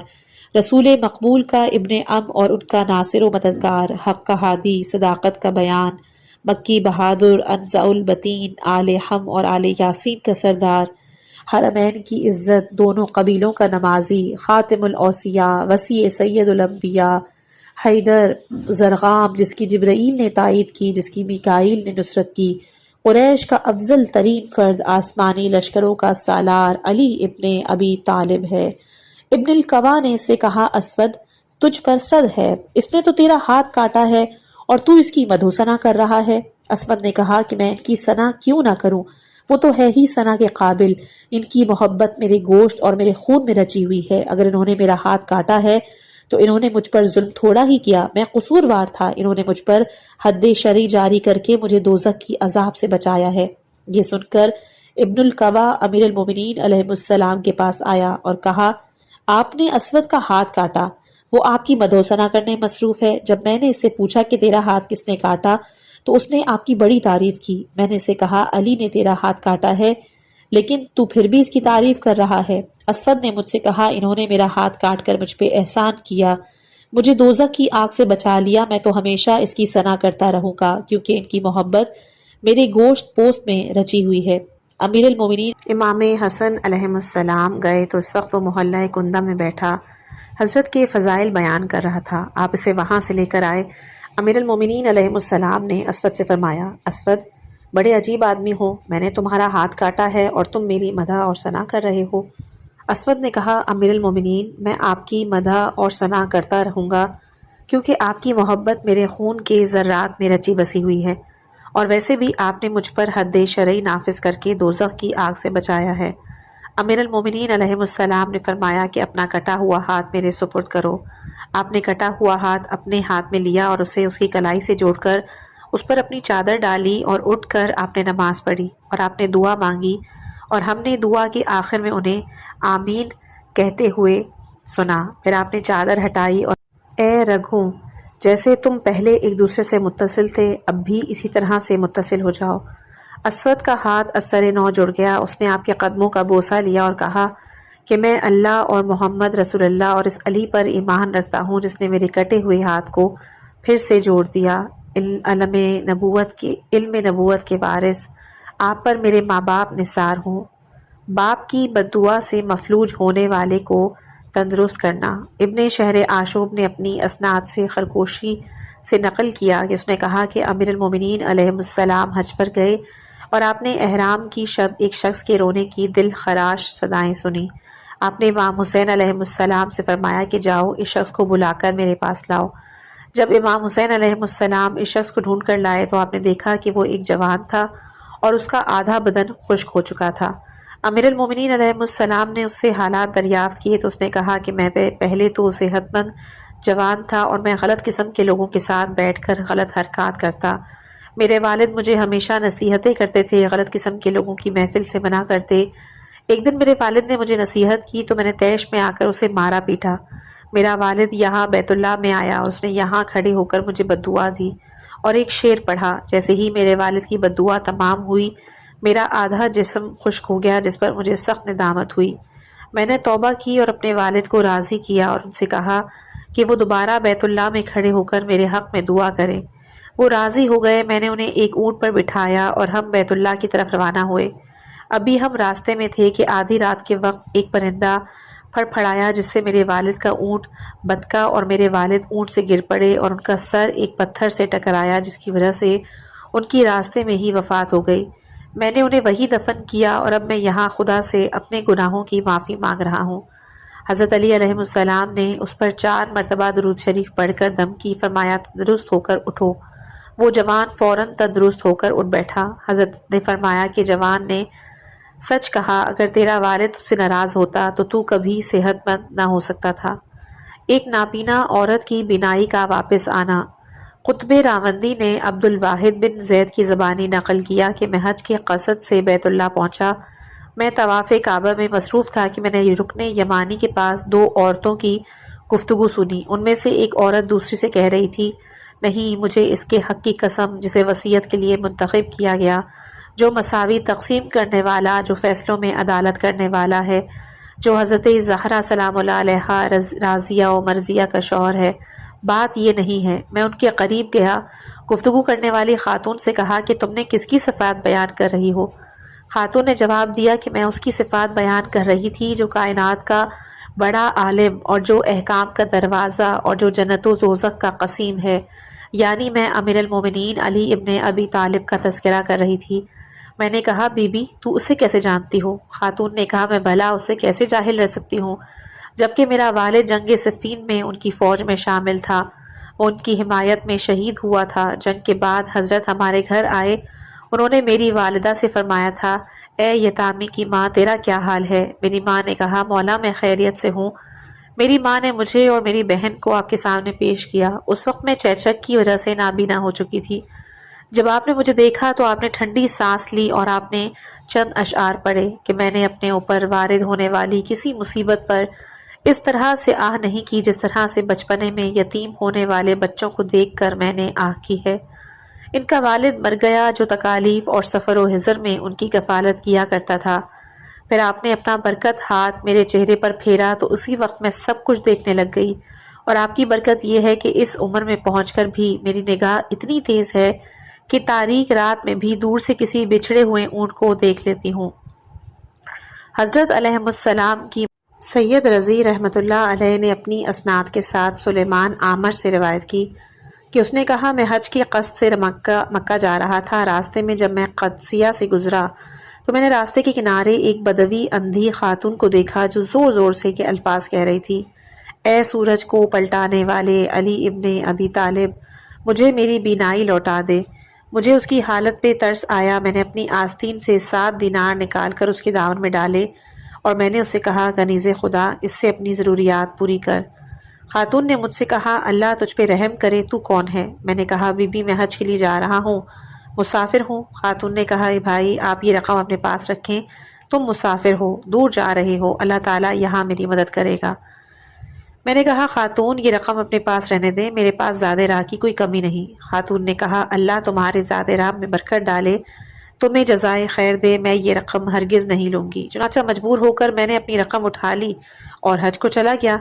Speaker 1: رسول مقبول کا ابن ام اور ان کا ناصر و مددگار، حق کا ہادی، صداقت کا بیان، مکی بہادر، انزع البتین، آل ہم اور آل یاسین کا سردار، حرمین کی عزت، دونوں قبیلوں کا نمازی، خاتم الاوصیاء، وسیع سید الانبیاء، حیدر زرغام جس کی جبرائیل نے تائید کی، جس کی میکائیل نے نصرت کی، قریش کا افضل ترین فرد، آسمانی لشکروں کا سالار، علی ابن ابی طالب ہے۔ ابن القوا نے اس سے کہا، اسود تجھ پر صد ہے، اس نے تو تیرا ہاتھ کاٹا ہے اور تو اس کی مدح و ثنا کر رہا ہے۔ اسود نے کہا کہ میں ان کی ثنا کیوں نہ کروں، وہ تو ہے ہی ثنا کے قابل، ان کی محبت میرے گوشت اور میرے خون میں رچی ہوئی ہے۔ اگر انہوں نے میرا ہاتھ کاٹا ہے تو انہوں نے مجھ پر ظلم تھوڑا ہی کیا، میں قصوروار تھا، انہوں نے مجھ پر حد شرعی جاری کر کے مجھے دوزخ کی عذاب سے بچایا ہے۔ یہ سن کر ابن القوا امیر المومنین علیہ السلام کے پاس آیا اور کہا، آپ نے اسود کا ہاتھ کاٹا، وہ آپ کی مدح و ثنا کرنے مصروف ہے۔ جب میں نے اس سے پوچھا کہ تیرا ہاتھ کس نے کاٹا تو اس نے آپ کی بڑی تعریف کی۔ میں نے اسے کہا، علی نے تیرا ہاتھ کاٹا ہے، لیکن تو پھر بھی اس کی تعریف کر رہا ہے۔ اسود نے مجھ سے کہا، انہوں نے میرا ہاتھ کاٹ کر مجھ پہ احسان کیا، مجھے دوزخ کی آگ سے بچا لیا، میں تو ہمیشہ اس کی ثنا کرتا رہوں گا، کیونکہ ان کی محبت میرے گوشت پوست میں رچی ہوئی ہے۔ امیر المومنین امام حسن علیہ السلام گئے تو اس وقت وہ محلہ کندہ میں بیٹھا حضرت کے فضائل بیان کر رہا تھا۔ آپ اسے وہاں سے لے کر آئے۔ امیر المومنین علیہ السلام نے اسود سے فرمایا، اسود بڑے عجیب آدمی ہو، میں نے تمہارا ہاتھ کاٹا ہے اور تم میری مدح اور ثنا کر رہے ہو۔ اسود نے کہا، امیر المومنین، میں آپ کی مدح اور ثنا کرتا رہوں گا، کیونکہ آپ کی محبت میرے خون کے ذرات میں رچی بسی ہوئی ہے، اور ویسے بھی آپ نے مجھ پر حد شرعی نافذ کر کے دوزخ کی آگ سے بچایا ہے۔ امیر المومنین علیہ السلام نے فرمایا کہ اپنا کٹا ہوا ہاتھ میرے سپرد کرو۔ آپ نے کٹا ہوا ہاتھ اپنے ہاتھ میں لیا اور اسے اس کی کلائی سے جوڑ کر اس پر اپنی چادر ڈالی اور اٹھ کر آپ نے نماز پڑھی اور آپ نے دعا مانگی، اور ہم نے دعا کے آخر میں انہیں آمین کہتے ہوئے سنا۔ پھر آپ نے چادر ہٹائی اور اے رگھو، جیسے تم پہلے ایک دوسرے سے متصل تھے، اب بھی اسی طرح سے متصل ہو جاؤ۔ اسود کا ہاتھ اثر نو جڑ گیا، اس نے آپ کے قدموں کا بوسہ لیا اور کہا، کہ میں اللہ اور محمد رسول اللہ اور اس علی پر ایمان رکھتا ہوں جس نے میرے کٹے ہوئے ہاتھ کو پھر سے جوڑ دیا۔ علم نبوت کے وارث آپ پر میرے ماں باپ نثار ہوں۔ باپ کی بددعا سے مفلوج ہونے والے کو تندرست کرنا۔ ابن شہر آشوب نے اپنی اسناد سے خرگوشی سے نقل کیا کہ اس نے کہا کہ امیر المومنین علیہ السلام حج پر گئے اور آپ نے احرام کی شب ایک شخص کے رونے کی دل خراش صدائیں سنی۔ آپ نے امام حسین علیہ السلام سے فرمایا کہ جاؤ اس شخص کو بلا کر میرے پاس لاؤ۔ جب امام حسین علیہ السلام اس شخص کو ڈھونڈ کر لائے تو آپ نے دیکھا کہ وہ ایک جوان تھا اور اس کا آدھا بدن خشک ہو چکا تھا۔ امیر المومنین علیہ السلام نے اس سے حالات دریافت کیے تو اس نے کہا کہ میں پہلے تو صحت مند جوان تھا اور میں غلط قسم کے لوگوں کے ساتھ بیٹھ کر غلط حرکات کرتا۔ میرے والد مجھے ہمیشہ نصیحتیں کرتے تھے، غلط قسم کے لوگوں کی محفل سے منع کرتے۔ ایک دن میرے والد نے مجھے نصیحت کی تو میں نے طیش میں آ کر اسے مارا پیٹا۔ میرا والد یہاں بیت اللہ میں آیا اور اس نے یہاں کھڑے ہو کر مجھے بددعا دی اور ایک شعر پڑھا۔ جیسے ہی میرے والد کی بددعا تمام ہوئی میرا آدھا جسم خشک ہو گیا، جس پر مجھے سخت ندامت ہوئی۔ میں نے توبہ کی اور اپنے والد کو راضی کیا اور ان سے کہا کہ وہ دوبارہ بیت اللہ میں کھڑے ہو کر میرے حق میں دعا کریں۔ وہ راضی ہو گئے۔ میں نے انہیں ایک اونٹ پر بٹھایا اور ہم بیت اللہ کی طرف روانہ ہوئے۔ ابھی ہم راستے میں تھے کہ آدھی رات کے وقت ایک پرندہ پھڑپھڑایا جس سے میرے والد کا اونٹ بتکا اور میرے والد اونٹ سے گر پڑے اور ان کا سر ایک پتھر سے ٹکرایا جس کی وجہ سے ان کی راستے میں ہی وفات ہو گئی۔ میں نے انہیں وہی دفن کیا اور اب میں یہاں خدا سے اپنے گناہوں کی معافی مانگ رہا ہوں۔ حضرت علی علیہ السلام نے اس پر 4 مرتبہ درود شریف پڑھ کر دم کی، فرمایا تندرست ہو کر اٹھو۔ وہ جوان فوراً تندرست ہو کر اٹھ بیٹھا۔ حضرت نے فرمایا کہ جوان نے سچ کہا، اگر تیرا والد تجھ سے ناراض ہوتا تو تو کبھی صحت مند نہ ہو سکتا تھا۔ ایک نابینا عورت کی بینائی کا واپس آنا۔ قطب راوندی نے عبد الواحد بن زید کی زبانی نقل کیا کہ میں حج کے قصد سے بیت اللہ پہنچا۔ میں طواف کعبہ میں مصروف تھا کہ میں نے رکن یمانی کے پاس 2 عورتوں کی گفتگو سنی۔ ان میں سے ایک عورت دوسری سے کہہ رہی تھی، نہیں، مجھے اس کے حق کی قسم جسے وصیت کے لیے منتخب کیا گیا، جو مساوی تقسیم کرنے والا، جو فیصلوں میں عدالت کرنے والا ہے، جو حضرت زہرا سلام اللہ علیہا راضیہ و مرضیہ کا شوہر ہے، بات یہ نہیں ہے۔ میں ان کے قریب گیا۔ گفتگو کرنے والی خاتون سے کہا کہ تم نے کس کی صفات بیان کر رہی ہو؟ خاتون نے جواب دیا کہ میں اس کی صفات بیان کر رہی تھی جو کائنات کا بڑا عالم اور جو احکام کا دروازہ اور جو جنت و دوزخ کا قسیم ہے، یعنی میں امیر المومنین علی ابن ابی طالب کا تذکرہ کر رہی تھی۔ میں نے کہا، بی بی تو اسے کیسے جانتی ہو؟ خاتون نے کہا، میں بھلا اسے کیسے جاہل رہ سکتی ہوں جبکہ میرا والد جنگ صفین میں ان کی فوج میں شامل تھا، وہ ان کی حمایت میں شہید ہوا تھا۔ جنگ کے بعد حضرت ہمارے گھر آئے، انہوں نے میری والدہ سے فرمایا تھا، اے یتامی کی ماں، تیرا کیا حال ہے؟ میری ماں نے کہا، مولا میں خیریت سے ہوں۔ میری ماں نے مجھے اور میری بہن کو آپ کے سامنے پیش کیا۔ اس وقت میں چیچک کی وجہ سے نابینا ہو چکی تھی۔ جب آپ نے مجھے دیکھا تو آپ نے ٹھنڈی سانس لی اور آپ نے چند اشعار پڑھے کہ میں نے اپنے اوپر وارد ہونے والی کسی مصیبت پر اس طرح سے آہ نہیں کی جس طرح سے بچپنے میں یتیم ہونے والے بچوں کو دیکھ کر میں نے آہ کی ہے۔ ان کا والد مر گیا جو تکالیف اور سفر و حضر میں ان کی کفالت کیا کرتا تھا۔ پھر آپ نے اپنا برکت ہاتھ میرے چہرے پر پھیرا تو اسی وقت میں سب کچھ دیکھنے لگ گئی، اور آپ کی برکت یہ ہے کہ اس عمر میں پہنچ کر بھی میری نگاہ اتنی تیز ہے کہ تاریک رات میں بھی دور سے کسی بچھڑے ہوئے اونٹ کو دیکھ لیتی ہوں۔ حضرت علیہ السلام کی سید رضی رحمۃ اللہ علیہ نے اپنی اسناد کے ساتھ سلیمان عامر سے روایت کی کہ اس نے کہا، میں حج کی قصد سے مکہ جا رہا تھا۔ راستے میں جب میں قدسیہ سے گزرا تو میں نے راستے کے کنارے ایک بدوی اندھی خاتون کو دیکھا جو زور زور سے کے الفاظ کہہ رہی تھی، اے سورج کو پلٹانے والے علی ابن ابی طالب، مجھے میری بینائی لوٹا دے۔ مجھے اس کی حالت پہ ترس آیا۔ میں نے اپنی آستین سے 7 دینار نکال کر اس کے دامن میں ڈالے اور میں نے اسے کہا، کنیز خدا، اس سے اپنی ضروریات پوری کر۔ خاتون نے مجھ سے کہا، اللہ تجھ پہ رحم کرے، تو کون ہے؟ میں نے کہا، بی بی میں حج کے لیے جا رہا ہوں، مسافر ہوں۔ خاتون نے کہا، اے بھائی، آپ یہ رقم اپنے پاس رکھیں، تم مسافر ہو، دور جا رہے ہو، اللہ تعالیٰ یہاں میری مدد کرے گا۔ میں نے کہا، خاتون یہ رقم اپنے پاس رہنے دیں، میرے پاس زاد راہ کی کوئی کمی نہیں۔ خاتون نے کہا، اللہ تمہارے زاد راہ میں برکت ڈالے، تمہیں جزائے خیر دے، میں یہ رقم ہرگز نہیں لوں گی۔ چنانچہ مجبور ہو کر میں نے اپنی رقم اٹھا لی اور حج کو چلا گیا۔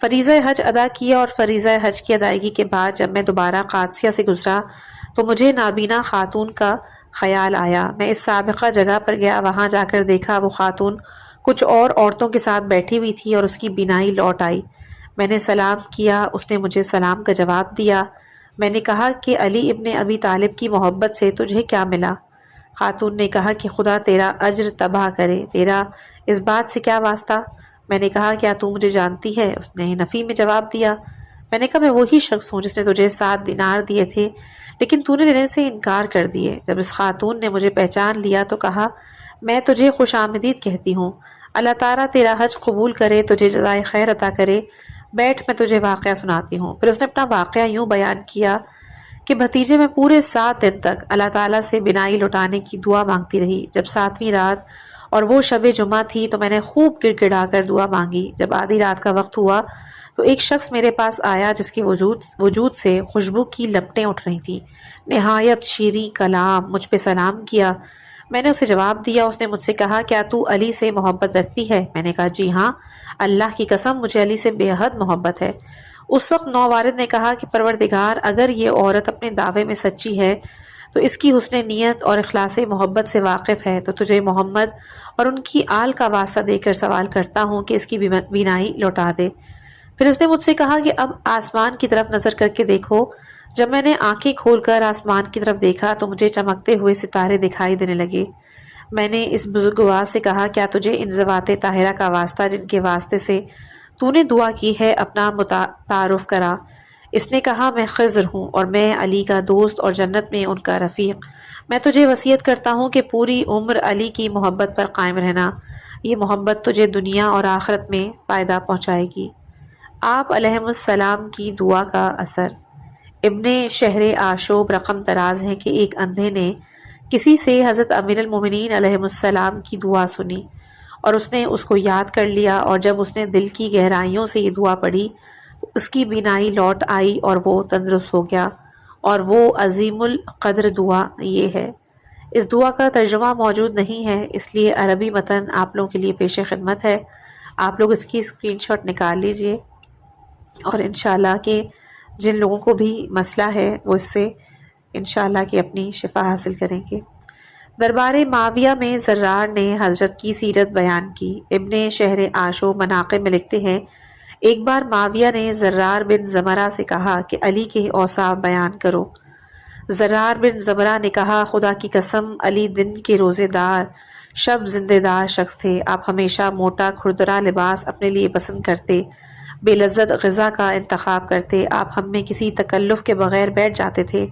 Speaker 1: فریضہ حج ادا کیا اور فریضہ حج کی ادائیگی کے بعد جب میں دوبارہ قادسیہ سے گزرا تو مجھے نابینا خاتون کا خیال آیا۔ میں اس سابقہ جگہ پر گیا، وہاں جا کر دیکھا وہ خاتون کچھ اور عورتوں کے ساتھ بیٹھی ہوئی تھی اور اس کی بینائی لوٹ آئی۔ میں نے سلام کیا، اس نے مجھے سلام کا جواب دیا۔ میں نے کہا کہ علی ابن ابی طالب کی محبت سے تجھے کیا ملا؟ خاتون نے کہا کہ خدا تیرا اجر تباہ کرے، تیرا اس بات سے کیا واسطہ؟ میں نے کہا کیا تو مجھے جانتی ہے؟ اس نے نفی میں جواب دیا۔ میں نے کہا میں وہی شخص ہوں جس نے تجھے 7 دینار دیے تھے لیکن تو نے لینے سے انکار کر دیے۔ جب اس خاتون نے مجھے پہچان لیا تو کہا میں تجھے خوش آمدید کہتی ہوں، اللہ تعالیٰ تیرا حج قبول کرے، تجھے جزائے خیر عطا کرے، بیٹھ میں تجھے واقعہ سناتی ہوں۔ پھر اس نے اپنا واقعہ یوں بیان کیا کہ بھتیجے میں پورے 7 دن تک اللہ تعالیٰ سے بینائی لوٹانے کی دعا مانگتی رہی۔ جب 7ویں رات اور وہ شب جمعہ تھی تو میں نے خوب گڑ گڑا کر دعا مانگی۔ جب آدھی رات کا وقت ہوا تو ایک شخص میرے پاس آیا جس کے وجود سے خوشبو کی لپٹیں اٹھ رہی تھیں۔ نہایت شیریں کلام، مجھ پہ سلام کیا۔ میں نے اسے جواب دیا۔ اس نے مجھ سے کہا کیا تو علی سے محبت رکھتی ہے؟ میں نے کہا جی ہاں، اللہ کی قسم مجھے علی سے بے حد محبت ہے۔ اس وقت نووارد نے کہا کہ پروردگار، اگر یہ عورت اپنے دعوے میں سچی ہے تو اس کی حسن نیت اور اخلاص محبت سے واقف ہے، تو تجھے محمد اور ان کی آل کا واسطہ دے کر سوال کرتا ہوں کہ اس کی بینائی لوٹا دے۔ پھر اس نے مجھ سے کہا کہ اب آسمان کی طرف نظر کر کے دیکھو۔ جب میں نے آنکھیں کھول کر آسمان کی طرف دیکھا تو مجھے چمکتے ہوئے ستارے دکھائی دینے لگے۔ میں نے اس بزرگوار سے کہا کیا تجھے ان ذوات طاہرہ کا واسطہ جن کے واسطے سے تو نے دعا کی ہے اپنا تعارف کرا؟ اس نے کہا میں خضر ہوں اور میں علی کا دوست اور جنت میں ان کا رفیق۔ میں تجھے وصیت کرتا ہوں کہ پوری عمر علی کی محبت پر قائم رہنا، یہ محبت تجھے دنیا اور آخرت میں فائدہ پہنچائے گی۔ آپ علیہ السلام کی دعا کا اثر۔ ابن شہر آشوب رقم تراز ہے کہ ایک اندھے نے کسی سے حضرت امیر المومنین علیہ السلام کی دعا سنی اور اس نے اس کو یاد کر لیا، اور جب اس نے دل کی گہرائیوں سے یہ دعا پڑھی تو اس کی بینائی لوٹ آئی اور وہ تندرست ہو گیا، اور وہ عظیم القدر دعا یہ ہے۔ اس دعا کا ترجمہ موجود نہیں ہے، اس لیے عربی متن آپ لوگوں کے لیے پیش خدمت ہے۔ آپ لوگ اس کی اسکرین شاٹ نکال لیجئے، اور انشاءاللہ کہ جن لوگوں کو بھی مسئلہ ہے وہ اس سے انشاءاللہ کہ اپنی شفا حاصل کریں گے۔ دربار معاویہ میں زرار نے حضرت کی سیرت بیان کی۔ ابن شہر آشوب مناقب میں لکھتے ہیں ایک بار معاویہ نے زرار بن زمرہ سے کہا کہ علی کے اوصاف بیان کرو۔ زرار بن زمرہ نے کہا خدا کی قسم علی دن کے روزے دار، شب زندے دار شخص تھے۔ آپ ہمیشہ موٹا کھردرا لباس اپنے لیے پسند کرتے، بے لذت غذا کا انتخاب کرتے، آپ ہم میں کسی تکلف کے بغیر بیٹھ جاتے تھے،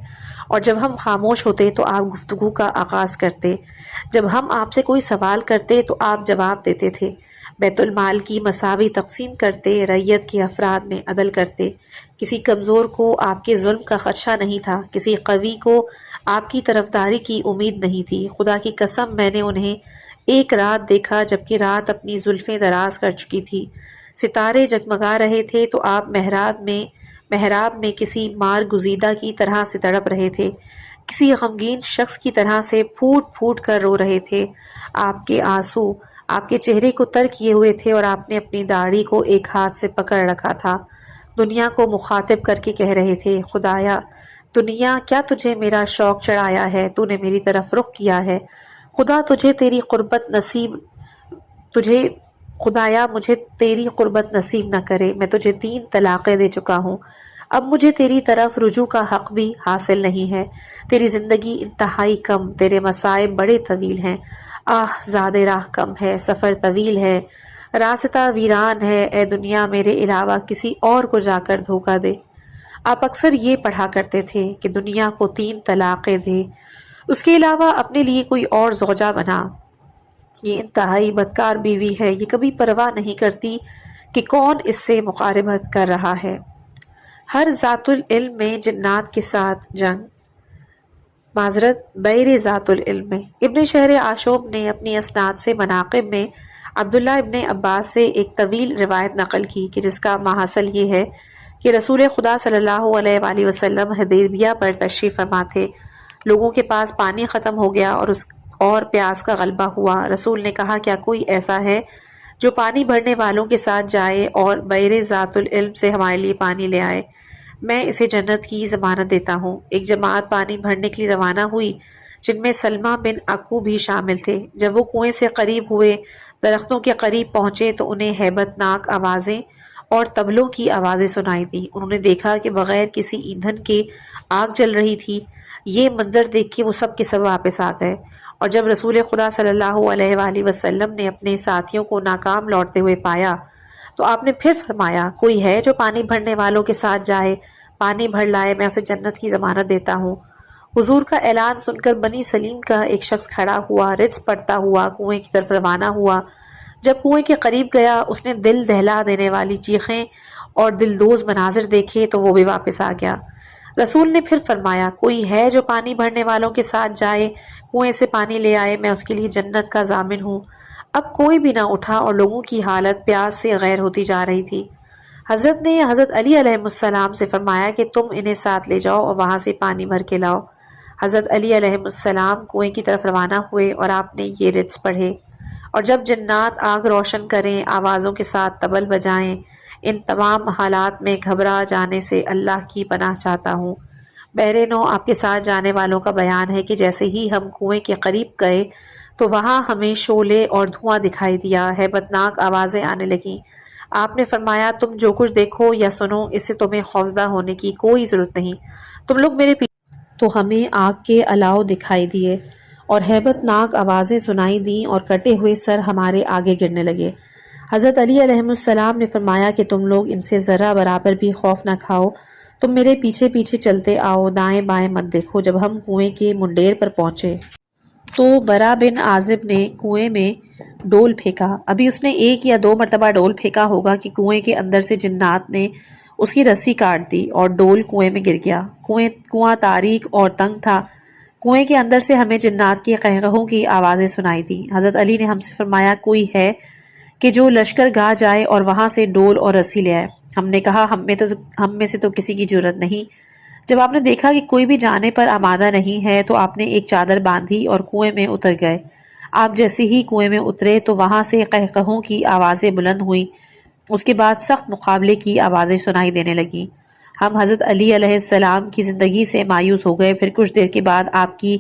Speaker 1: اور جب ہم خاموش ہوتے تو آپ گفتگو کا آغاز کرتے، جب ہم آپ سے کوئی سوال کرتے تو آپ جواب دیتے تھے، بیت المال کی مساوی تقسیم کرتے، رعیت کے افراد میں عدل کرتے، کسی کمزور کو آپ کے ظلم کا خدشہ نہیں تھا، کسی قوی کو آپ کی طرفداری کی امید نہیں تھی۔ خدا کی قسم میں نے انہیں ایک رات دیکھا جبکہ رات اپنی زلفیں دراز کر چکی تھی، ستارے جگمگا رہے تھے تو آپ محراب میں کسی مار گزیدہ کی طرح سے تڑپ رہے تھے، کسی غمگین شخص کی طرح سے پھوٹ پھوٹ کر رو رہے تھے۔ آپ کے آنسو آپ کے چہرے کو تر کیے ہوئے تھے اور آپ نے اپنی داڑھی کو ایک ہاتھ سے پکڑ رکھا تھا، دنیا کو مخاطب کر کے کہہ رہے تھے خدایا دنیا کیا تجھے میرا شوق چڑھایا ہے، تو نے میری طرف رخ کیا ہے، خدا خدایا مجھے تیری قربت نصیب نہ کرے، میں تجھے 3 طلاقیں دے چکا ہوں، اب مجھے تیری طرف رجوع کا حق بھی حاصل نہیں ہے، تیری زندگی انتہائی کم، تیرے مصائب بڑے طویل ہیں، زاد راہ کم ہے، سفر طویل ہے، راستہ ویران ہے، اے دنیا میرے علاوہ کسی اور کو جا کر دھوکہ دے۔ آپ اکثر یہ پڑھا کرتے تھے کہ دنیا کو 3 طلاقیں دے، اس کے علاوہ اپنے لیے کوئی اور زوجہ بنا، یہ انتہائی بدکار بیوی ہے، یہ کبھی پرواہ نہیں کرتی کہ کون اس سے مقاربت کر رہا ہے۔ ہر ذات العلم میں جنات کے ساتھ جنگ، بیر ذات العلم میں۔ ابن شہر آشوب نے اپنی اسناد سے مناقب میں عبداللہ ابن عباس سے ایک طویل روایت نقل کی کہ جس کا ماحصل یہ ہے کہ رسول خدا صلی اللہ علیہ وآلہ وسلم حدیبیہ پر تشریف فرما تھے، لوگوں کے پاس پانی ختم ہو گیا اور پیاس کا غلبہ ہوا۔ رسول نے کہا کیا کوئی ایسا ہے جو پانی بھرنے والوں کے ساتھ جائے اور بیر ذات العلم سے ہمارے لیے پانی لے آئے؟ میں اسے جنت کی ضمانت دیتا ہوں۔ ایک جماعت پانی بھرنے کے لیے روانہ ہوئی جن میں سلمہ بن اکو بھی شامل تھے۔ جب وہ کنویں سے قریب ہوئے، درختوں کے قریب پہنچے تو انہیں ہیبت ناک آوازیں اور طبلوں کی آوازیں سنائی دی۔ انہوں نے دیکھا کہ بغیر کسی ایندھن کے آگ جل رہی تھی۔ یہ منظر دیکھ کے وہ سب کے سب واپس آ گئے، اور جب رسول خدا صلی اللہ علیہ وآلہ وسلم نے اپنے ساتھیوں کو ناکام لوٹتے ہوئے پایا تو آپ نے پھر فرمایا کوئی ہے جو پانی بھرنے والوں کے ساتھ جائے، پانی بھر لائے، میں اسے جنت کی ضمانت دیتا ہوں۔ حضور کا اعلان سن کر بنی سلیم کا ایک شخص کھڑا ہوا، رچ پڑتا ہوا کنویں کی طرف روانہ ہوا۔ جب کنویں کے قریب گیا، اس نے دل دہلا دینے والی چیخیں اور دلدوز مناظر دیکھے تو وہ بھی واپس آ گیا۔ رسول نے پھر فرمایا کوئی ہے جو پانی بھرنے والوں کے ساتھ جائے، کنویں سے پانی لے آئے، میں اس کے لیے جنت کا ضامن ہوں۔ اب کوئی بھی نہ اٹھا اور لوگوں کی حالت پیاس سے غیر ہوتی جا رہی تھی۔ حضرت نے حضرت علی علیہ السلام سے فرمایا کہ تم انہیں ساتھ لے جاؤ اور وہاں سے پانی بھر کے لاؤ۔ حضرت علی علیہ السلام کنویں کی طرف روانہ ہوئے اور آپ نے یہ رچ پڑھے، اور جب جنات آگ روشن کریں، آوازوں کے ساتھ طبل بجائیں، ان تمام حالات میں گھبرا جانے سے اللہ کی پناہ چاہتا ہوں۔ بحر نو آپ کے ساتھ جانے والوں کا بیان ہے کہ جیسے ہی ہم کنویں کے قریب گئے تو وہاں ہمیں شعلے اور دھواں دکھائی دیا، ہیبتناک آوازیں آنے لگیں۔ آپ نے فرمایا تم جو کچھ دیکھو یا سنو اس سے تمہیں خوفزدہ ہونے کی کوئی ضرورت نہیں، تم لوگ میرے پیچھے۔ تو ہمیں آگ کے الاؤ دکھائی دیے اور ہیبت ناک آوازیں سنائی دیں اور کٹے ہوئے سر ہمارے آگے گرنے لگے۔ حضرت علی علیہ السلام نے فرمایا کہ تم لوگ ان سے ذرا برابر بھی خوف نہ کھاؤ، تم میرے پیچھے پیچھے چلتے آؤ، دائیں بائیں مت دیکھو۔ جب ہم کنویں کے منڈیر پر پہنچے تو برا بن عازب نے کنویں میں ڈول پھینکا۔ ابھی اس نے ایک یا دو مرتبہ ڈول پھینکا ہوگا کہ کنویں کے اندر سے جنات نے اس کی رسی کاٹ دی اور ڈول کنویں میں گر گیا۔ کنواں تاریک اور تنگ تھا۔ کنویں کے اندر سے ہمیں جنات کے قہقہوں کی آوازیں سنائی دی۔ حضرت علی نے ہم سے فرمایا کوئی ہے کہ جو لشکر گاہ جائے اور وہاں سے ڈول اور رسی لے آئے؟ ہم نے کہا ہم میں سے تو کسی کی جرت نہیں۔ جب آپ نے دیکھا کہ کوئی بھی جانے پر آمادہ نہیں ہے تو آپ نے ایک چادر باندھی اور کنویں میں اتر گئے۔ آپ جیسے ہی کنویں میں اترے تو وہاں سے قہقہوں کی آوازیں بلند ہوئیں، اس کے بعد سخت مقابلے کی آوازیں سنائی دینے لگیں۔ ہم حضرت علی علیہ السلام کی زندگی سے مایوس ہو گئے۔ پھر کچھ دیر کے بعد آپ کی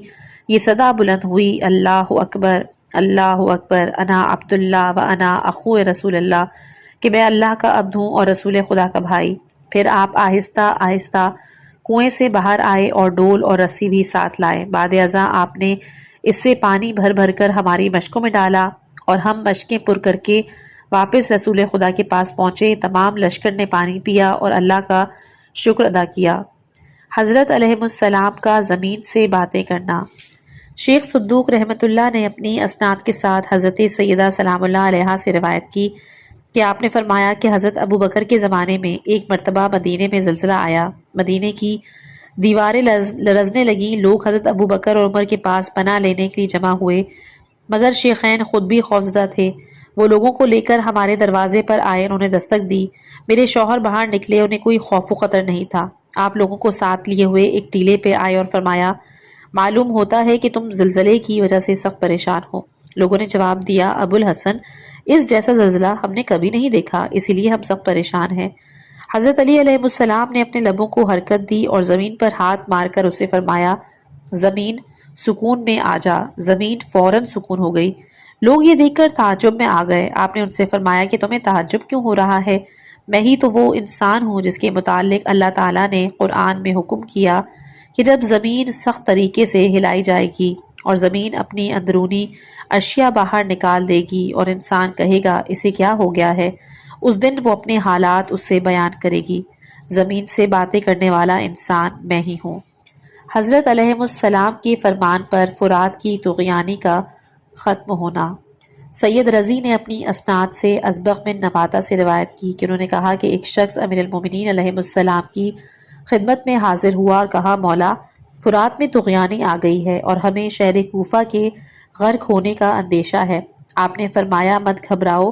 Speaker 1: یہ صدا بلند ہوئی، اللہ اکبر، اللہ اکبر، انا عبداللہ و انا اخو رسول اللہ، کہ میں اللہ کا عبد ہوں اور رسول خدا کا بھائی۔ پھر آپ آہستہ آہستہ کنویں سے باہر آئے اور ڈول اور رسی بھی ساتھ لائے۔ بعد ازاں آپ نے اس سے پانی بھر بھر کر ہماری مشکوں میں ڈالا اور ہم مشکیں پر کر کے واپس رسول خدا کے پاس پہنچے۔ تمام لشکر نے پانی پیا اور اللہ کا شکر ادا کیا۔ حضرت علیہ السلام کا زمین سے باتیں کرنا۔ شیخ صدوق رحمۃ اللہ نے اپنی اسناد کے ساتھ حضرت سیدہ سلام اللہ علیہا سے روایت کی کہ آپ نے فرمایا کہ حضرت ابو بکر کے زمانے میں ایک مرتبہ مدینے میں زلزلہ آیا، مدینے کی دیواریں لرزنے لگیں، لوگ حضرت ابو بکر اور عمر کے پاس پناہ لینے کے لیے جمع ہوئے، مگر شیخین خود بھی خوفزدہ تھے۔ وہ لوگوں کو لے کر ہمارے دروازے پر آئے، انہوں نے دستک دی، میرے شوہر باہر نکلے، انہیں کوئی خوف و خطر نہیں تھا۔ آپ لوگوں کو ساتھ لیے ہوئے ایک ٹیلے پہ آئے اور فرمایا معلوم ہوتا ہے کہ تم زلزلے کی وجہ سے سخت پریشان ہو۔ لوگوں نے جواب دیا ابو الحسن اس جیسا زلزلہ ہم نے کبھی نہیں دیکھا، اسی لیے ہم سخت پریشان ہیں۔ حضرت علی علیہ السلام نے اپنے لبوں کو حرکت دی اور زمین پر ہاتھ مار کر اسے فرمایا زمین سکون میں آ جا۔ زمین فوراً سکون ہو گئی۔ لوگ یہ دیکھ کر تعجب میں آ گئے۔ آپ نے ان سے فرمایا کہ تمہیں تعجب کیوں ہو رہا ہے؟ میں ہی تو وہ انسان ہوں جس کے متعلق اللہ تعالیٰ نے قرآن میں حکم کیا کہ جب زمین سخت طریقے سے ہلائی جائے گی اور زمین اپنی اندرونی اشیاء باہر نکال دے گی اور انسان کہے گا اسے کیا ہو گیا ہے، اس دن وہ اپنے حالات اس سے بیان کرے گی۔ زمین سے باتیں کرنے والا انسان میں ہی ہوں۔ حضرت علیہ السلام کے فرمان پر فرات کی طغیانی کا ختم ہونا۔ سید رضی نے اپنی اسناد سے ازبغ بن نباتہ سے روایت کی کہ انہوں نے کہا کہ ایک شخص امیر المومنین علیہ السلام کی خدمت میں حاضر ہوا اور کہا مولا فرات میں طغیانی آ گئی ہے اور ہمیں شہر کوفہ کے غرق ہونے کا اندیشہ ہے۔ آپ نے فرمایا مت گھبراؤ،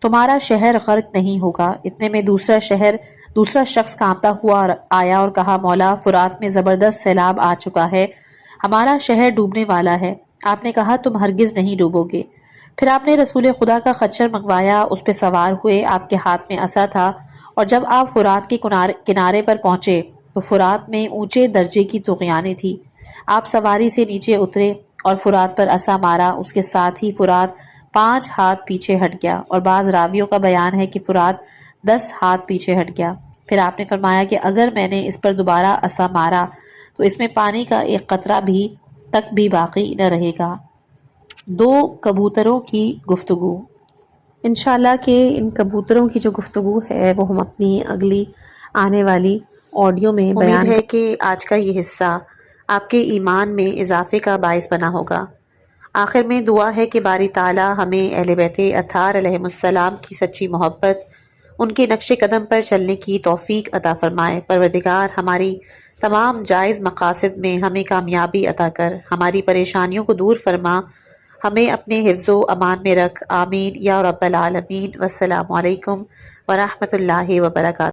Speaker 1: تمہارا شہر غرق نہیں ہوگا۔ اتنے میں دوسرا شخص کانپتا ہوا آیا اور کہا مولا فرات میں زبردست سیلاب آ چکا ہے، ہمارا شہر ڈوبنے والا ہے۔ آپ نے کہا تم ہرگز نہیں ڈوبو گے۔ پھر آپ نے رسول خدا کا خچر منگوایا، اس پہ سوار ہوئے، آپ کے ہاتھ میں عصا تھا، اور جب آپ فرات کے کنارے پر پہنچے تو فرات میں اونچے درجے کی طغیانیں تھی۔ آپ سواری سے نیچے اترے اور فرات پر عصا مارا، اس کے ساتھ ہی فرات 5 ہاتھ پیچھے ہٹ گیا، اور بعض راویوں کا بیان ہے کہ فرات 10 ہاتھ پیچھے ہٹ گیا۔ پھر آپ نے فرمایا کہ اگر میں نے اس پر دوبارہ عصا مارا تو اس میں پانی کا ایک قطرہ بھی تک بھی باقی نہ رہے گا۔ 2 کبوتروں کی گفتگو۔ انشاءاللہ کہ ان کبوتروں کی جو گفتگو ہے وہ ہم اپنی اگلی آنے والی آڈیو میں بیان امید ہے کہ آج کا یہ حصہ آپ کے ایمان میں اضافے کا باعث بنا ہوگا۔ آخر میں دعا ہے کہ باری تعالیٰ ہمیں اہل بیت اطہار علیہ السلام کی سچی محبت، ان کے نقش قدم پر چلنے کی توفیق عطا فرمائے۔ پروردگار ہماری تمام جائز مقاصد میں ہمیں کامیابی عطا کر ہماری پریشانیوں کو دور فرما، ہمیں اپنے حفظ و امان میں رکھ، آمین یا رب العالمین۔ والسلام علیکم ورحمۃ اللہ وبرکاتہ۔